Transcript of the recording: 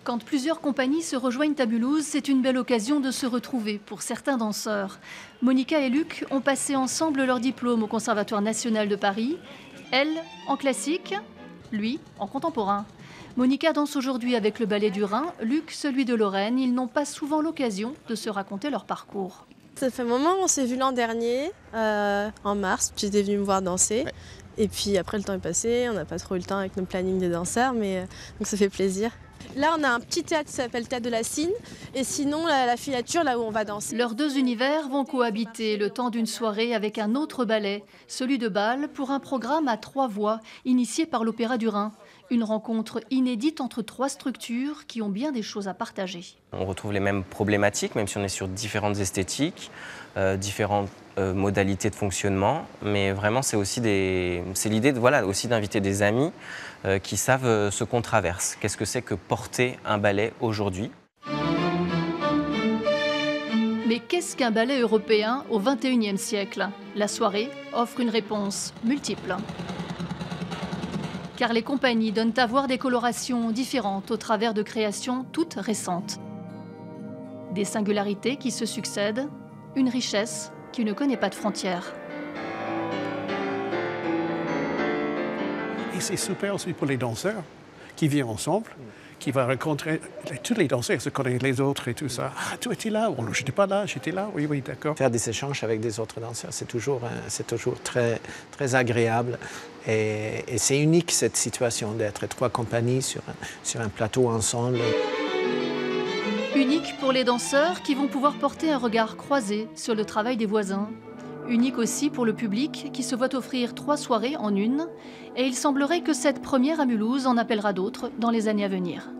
Quand plusieurs compagnies se rejoignent à Mulhouse, c'est une belle occasion de se retrouver pour certains danseurs. Monica et Luc ont passé ensemble leur diplôme au Conservatoire national de Paris. Elle, en classique, lui, en contemporain. Monica danse aujourd'hui avec le ballet du Rhin, Luc celui de Lorraine. Ils n'ont pas souvent l'occasion de se raconter leur parcours. Ça fait un moment, on s'est vu l'an dernier, en mars, tu étais venu me voir danser. Ouais. Et puis après le temps est passé, on n'a pas trop eu le temps avec nos plannings des danseurs, mais donc ça fait plaisir. Là, on a un petit théâtre qui s'appelle Théâtre de la Cine, et sinon la filature, là où on va danser. Leurs deux univers vont cohabiter le temps d'une soirée avec un autre ballet, celui de Bâle, pour un programme à 3 voix, initié par l'Opéra du Rhin. Une rencontre inédite entre 3 structures qui ont bien des choses à partager. On retrouve les mêmes problématiques, même si on est sur différentes esthétiques, différentes modalités de fonctionnement. Mais vraiment, c'est l'idée aussi d'inviter des amis qui savent ce qu'on traverse. Qu'est-ce que c'est que porter un ballet aujourd'hui ? Mais qu'est-ce qu'un ballet européen au XXIe siècle ? La soirée offre une réponse multiple. Car les compagnies donnent à voir des colorations différentes au travers de créations toutes récentes. Des singularités qui se succèdent, une richesse qui ne connaît pas de frontières. Et c'est super aussi pour les danseurs qui vivent ensemble, qui vont rencontrer tous les danseurs, se connaissent les autres et tout ça. Ah, tu étais là, je n'étais pas là, j'étais là, oui, d'accord. Faire des échanges avec des autres danseurs, c'est toujours très, très agréable. Et c'est unique cette situation d'être 3 compagnies sur un plateau ensemble. Unique pour les danseurs qui vont pouvoir porter un regard croisé sur le travail des voisins. Unique aussi pour le public qui se voit offrir 3 soirées en une. Et il semblerait que cette première à Mulhouse en appellera d'autres dans les années à venir.